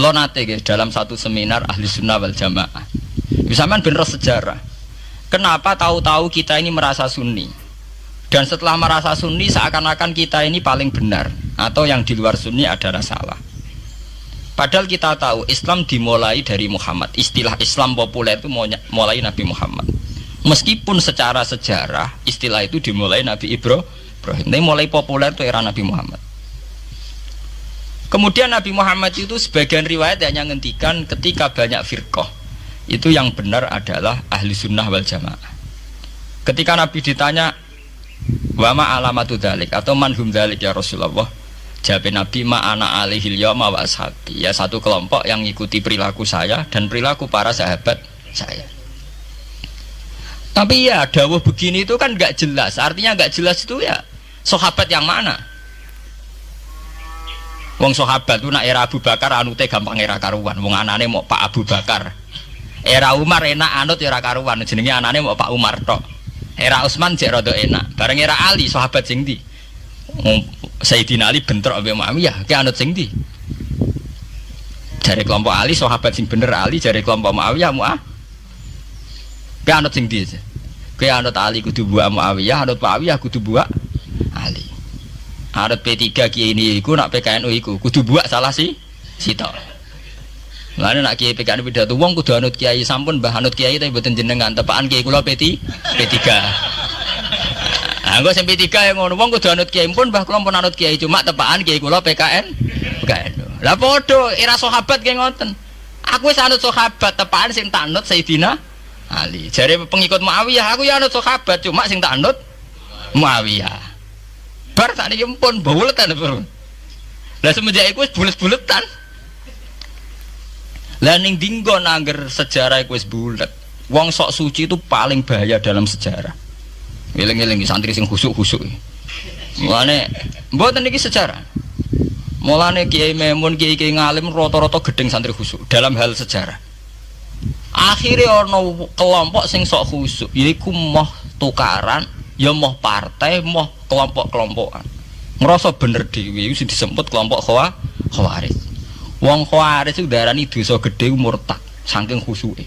Kalau nate guys dalam satu seminar ahli sunnah wal jamaah, misalkan bener sejarah. Kenapa tahu-tahu kita ini merasa sunni? Dan setelah merasa sunni seakan-akan kita ini paling benar, atau yang di luar sunni adalah salah. Padahal kita tahu Islam dimulai dari Muhammad. Istilah Islam populer itu mulai Nabi Muhammad. Meskipun secara sejarah istilah itu dimulai Nabi Ibrahim, tapi mulai populer itu era Nabi Muhammad. Kemudian Nabi Muhammad itu sebagian riwayat hanya ngendikan ketika banyak firqah, itu yang benar adalah ahli sunnah wal jamaah. Ketika Nabi ditanya wama alamatu dzalik atau manhum dzalik ya Rasulullah, jawab Nabi ma ana alaihil yauma wa ashabi, ya satu kelompok yang mengikuti perilaku saya dan perilaku para sahabat saya. Tapi ya dawuh begini itu kan nggak jelas, artinya nggak jelas itu ya sahabat yang mana? Wong sahabat itu nak era Abu Bakar anute gampang era karuan, wong anane mau Pak Abu Bakar. Era Umar enak anut era karuan, jenenge anane mau Pak Umar tok. Era Utsman jek rada enak. Bareng era Ali sahabat sing ndi? Sayyidina Ali bentrok ambek Muawiyah, ki anut sing ndi? Jare kelompok Ali sahabat sing bener Ali, jare kelompok Muawiyah ki anut sing ndi? Ki anut Ali kudu buak Muawiyah, anut Muawiyah kudu buak Ali. Anut P3 kiai ini iku nak PKNU iku kudu buak salah si sitok. Lane nak kiai PKNU pidato wong kudu anut kiai, sampun mbah anut kiai tapi mboten jenengan tepaan kiai kula P3. Anggo sing P3 yang ngono wong kudu anut kiai pun mbah kula pun anut kiai cuma tepaan kiai kula PKNU. Lah padha era sahabat ki ngoten. Aku wis anut sahabat tepaan sing tak anut Sayyidina Ali. Jare pengikut Muawiyah aku ya anut sahabat cuma sing tak anut Muawiyah. Bar tak niki pun buletan bro. Lah semenjak iku wis bulet-buletan. Lah ning dinggon angger sejarah iku wis bulet. Wong sok suci itu paling bahaya dalam sejarah. Eling-eling santri sing khusuk-khusuk. Mulane mboten niki sejarah. Mulane Kiai Memun, kiai-kiai ngalim rata-rata gedeng santri khusuk dalam hal sejarah. Akhirnya ono kelompok sing sok khusuk yaiku moh tukaran, ya moh partai, moh kelompok-kelompokan. Ngerasa bener dhewe iku sing disebut kelompok Khawarij. Wong Khawarij itu darani dosa gedhe murtad saking khusuke.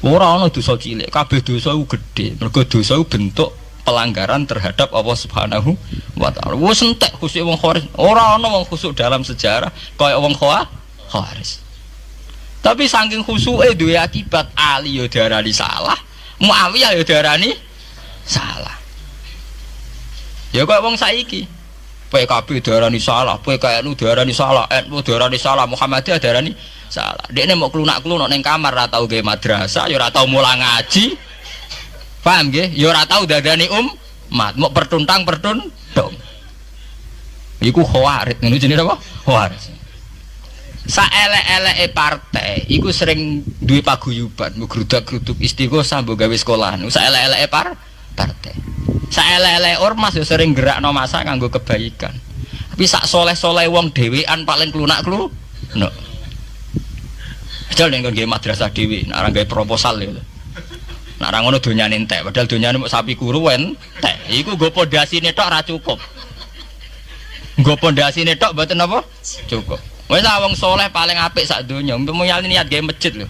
Ora ana dosa cilik, kabeh dosa iku gedhe. Mergo dosa iku bentuk pelanggaran terhadap Allah Subhanahu wa taala. Wis entek khusuke wong Khawarij. Ora ana wong khusuk dalam sejarah kaya wong Khawarij. Tapi saking khusuke duwe akibat Ali ya darani salah, Muawiyah ya darani salah. Ya kok wong saiki PKB darani salah, PKNU darani salah, NU darani salah, Muhammadiyah darani salah. Dekne mau klunak-klunuk ning kamar ora tau gawe madrasah, ya ora tau mulang ngaji. Paham nggih? Ya ora tau dadani umat, mau pertuntang-pertuntung. Iku Khawarij, ngene jenenge apa? Khawarij. Saelek-eleke partai iku sering duwe paguyuban, mbok grudak-gruduk istighosah mbok gawe sekolahan. Saelek-eleke partai. Saelek-elek ormas yo sering gerakno masa kanggo kebaikan. Tapi sak soleh-soleh wong dhewean paling klunak-klunuk. Padahal nek nggawe madrasah dhewe, nek ora gawe proposal lho. Nek ora ngono donyane entek, padahal donyane mung sapi kuru entek. Iku nggo pondasine tok ora cukup. Nggo pondasine tok mboten apa? Cukup. Wis wong soleh paling apik sak donya, mulyane niat gawe masjid lho.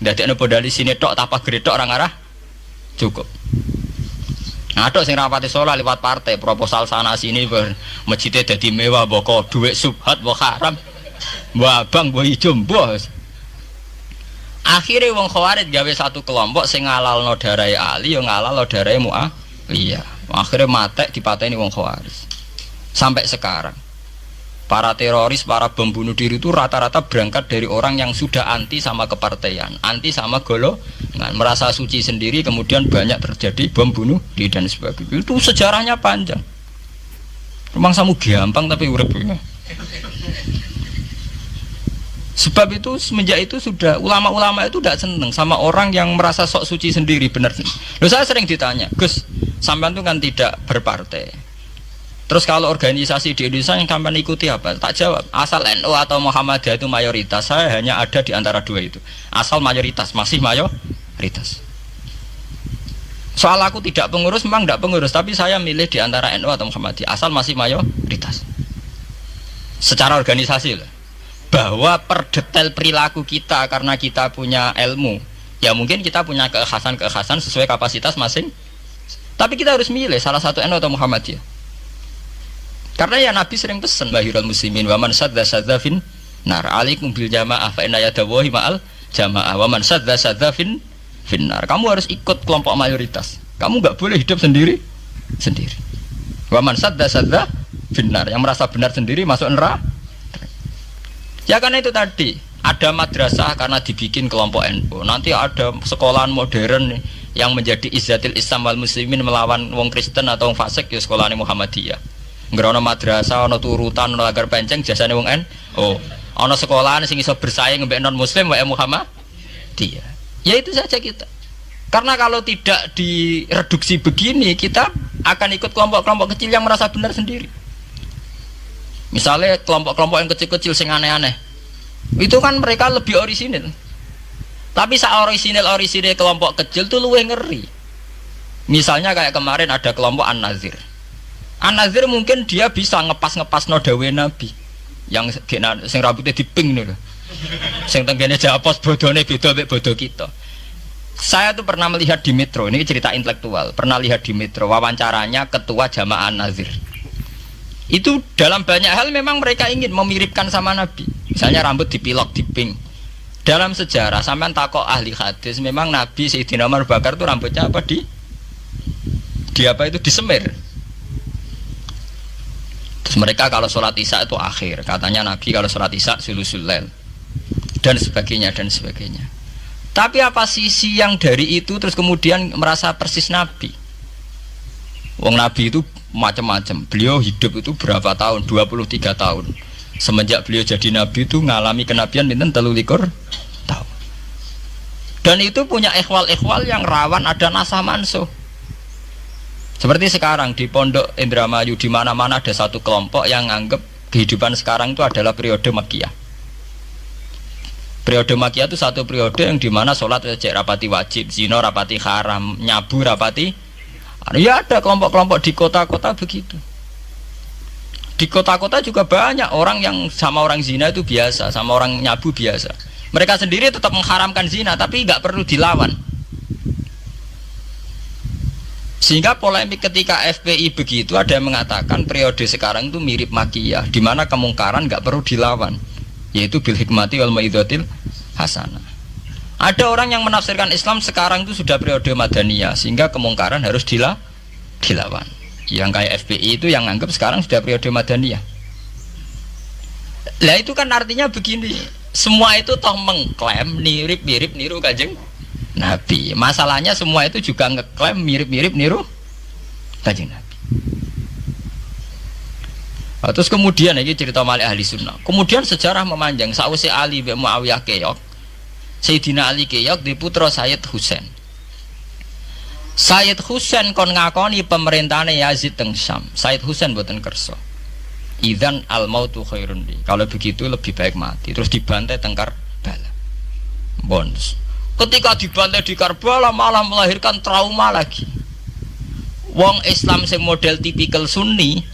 Ndadekno pondasine tok tapak gede tok ora ngarah cukup. Aduk sing rapati sholat lewat partai proposal sana sini masjidnya jadi mewah boko duit subhat mbok haram mbok abang mbok ijo mbok. Akhirnya wong Khawarij gawe satu kelompok sing ngalalno darai Ali yo ngalalno darai Muawiyah. Akhirnya matek dipateni wong Khawarij. Sampai sekarang para teroris, para bom bunuh diri itu rata-rata berangkat dari orang yang sudah anti sama kepartaian, anti sama golongan, merasa suci sendiri, kemudian banyak terjadi bom bunuh diri dan sebagainya. Itu sejarahnya panjang. Memang samu gampang tapi urip. Sebab itu semenjak itu sudah ulama-ulama itu tidak seneng sama orang yang merasa sok suci sendiri, benar. Loh, saya sering ditanya, Gus, sampean itu kan tidak berpartai. Terus kalau organisasi di Indonesia yang sampean ikuti apa? Tak jawab. Asal NU atau Muhammadiyah itu mayoritas, saya hanya ada di antara dua itu. Asal mayoritas, masih mayoritas. Soal aku tidak pengurus, memang tidak pengurus, tapi saya milih di antara NU atau Muhammadiyah. Asal masih mayoritas. Secara organisasi lah. bahwa per detail perilaku kita karena kita punya ilmu, ya mungkin kita punya keikhlasan sesuai kapasitas masing. Tapi kita harus milih salah satu NU atau Muhammadiyah. Karena ya Nabi sering pesan bahirul muslimin wa man sadza fin nar alaikum bil jamaah fa inna yadawahi ma'al jamaah wa man sadza fin nar. Kamu harus ikut kelompok mayoritas. Kamu enggak boleh hidup sendiri. Wa man sadza fin nar, yang merasa benar sendiri masuk neraka. Ya karena itu tadi ada madrasah karena dibikin kelompok NU. Nanti ada sekolahan modern yang menjadi izzatil Islam wal muslimin melawan wong Kristen atau wong fasik, ya sekolahan Muhammadiyah. Ngerono madrasah, ono turutan, ono agar penceng jasane wong NU. Ono sekolahan sing iso bersaing mbek non muslim wae Muhammadiyah. Ya itu saja kita. Karena kalau tidak direduksi begini, kita akan ikut kelompok-kelompok kecil yang merasa benar sendiri. Misalnya kelompok-kelompok yang kecil-kecil sing aneh-aneh, itu kan mereka lebih orisinil. Tapi orisinil kelompok kecil tuh luwih ngeri. Misalnya kayak kemarin ada kelompok An-Nazir. An-Nazir mungkin dia bisa ngepas no dawe Nabi, yang sing rambutnya diping nih loh, sing tenggene japos bodone beda mek bodo kita. Saya tuh pernah melihat di Metro, ini cerita intelektual, pernah lihat di Metro wawancaranya ketua Jamaah An-Nazir. Itu dalam banyak hal memang mereka ingin memiripkan sama Nabi. Misalnya rambut dipilok, diping. Dalam sejarah sampean takok ahli hadis, memang Nabi Sayyidina Umar Bakar itu rambutnya apa di apa itu disemir. Terus mereka kalau sholat isya itu akhir, katanya Nabi kalau sholat isya sulusul lail dan sebagainya. Tapi apa sisi yang dari itu terus kemudian merasa persis Nabi? Wong Nabi itu macam-macam. Beliau hidup itu berapa tahun? 23 tahun. Semenjak beliau jadi Nabi itu ngalami kenabian pinten 33 tahun. Dan itu punya ikhwal-ikhwal yang rawan ada nasah mansuh. Seperti sekarang di Pondok Indramayu, di mana-mana ada satu kelompok yang anggap kehidupan sekarang itu adalah periode Makkiyah. Periode Makkiyah itu satu periode yang dimana sholat cek rapati wajib, zina rapati haram, nyabu rapati. Ya ada kelompok-kelompok di kota-kota begitu. Di kota-kota juga banyak orang yang sama orang zina itu biasa, sama orang nyabu biasa. Mereka sendiri tetap mengharamkan zina, tapi nggak perlu dilawan. Sehingga polemik ketika FPI begitu, ada yang mengatakan periode sekarang itu mirip Makkiyah, di mana kemungkaran nggak perlu dilawan, yaitu bil hikmati wal mau'izatil hasanah. Ada orang yang menafsirkan Islam sekarang itu sudah periode Madaniyah, sehingga kemungkaran harus dilawan. Yang kayak FPI itu yang anggap sekarang sudah periode Madaniyah. Lah itu kan artinya begini, semua itu toh mengklaim mirip-mirip niru Kanjeng Nabi. Masalahnya semua itu juga ngeklaim mirip-mirip niru Kanjeng Nabi. Terus kemudian ini cerita Malik ahli sunnah. Kemudian sejarah memanjang. Sausé Ali bin Muawiyah keok, Sayyidina Ali keok di putra Sayyid Husain. Sayyid Husain kon ngakoni pemerintahane Yazid teng Syam. Sayyid Husain boten kersa. Idzan al mautu khairun li. Kalau begitu lebih baik mati. Terus dibantai teng Karbala. Bons. Ketika dibantai di Karbala malah melahirkan trauma lagi. Wong Islam sing model tipikal Sunni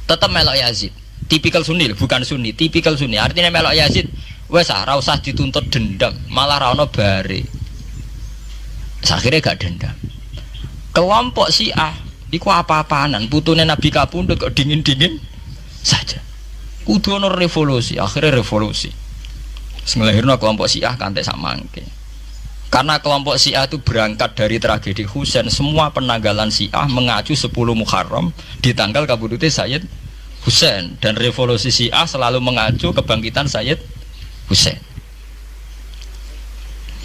tetap melok Yazid. Tipikal Sunni bukan Sunni, tipikal Sunni. Artinya melok Yazid, wes ora usah dituntut dendam, malah ra ono bare. Akhirnya gak dendam. Kelompok Syiah iku apa-apaanan, putune Nabi kapundhut kok dingin-dingin saja. Kudu ono revolusi, akhirnya revolusi. Ngelahirno kelompok Syiah kanthi sak mangke. Karena kelompok Syiah itu berangkat dari tragedi Husain, semua penanggalan Syiah mengacu 10 Muharram di tanggal kabudute Sayyid Husain, dan revolusi Syiah selalu mengacu kebangkitan Sayyid Husain.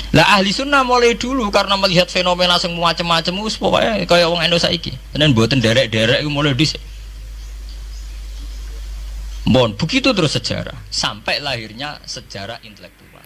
Lah ahli sunnah mulai dulu karena melihat fenomena sing macam-macam wis pokoke kaya wong Indonesia saiki. Tenan mboten derek-derek mulai dhisik. Begitu terus sejarah sampai lahirnya sejarah intelektual.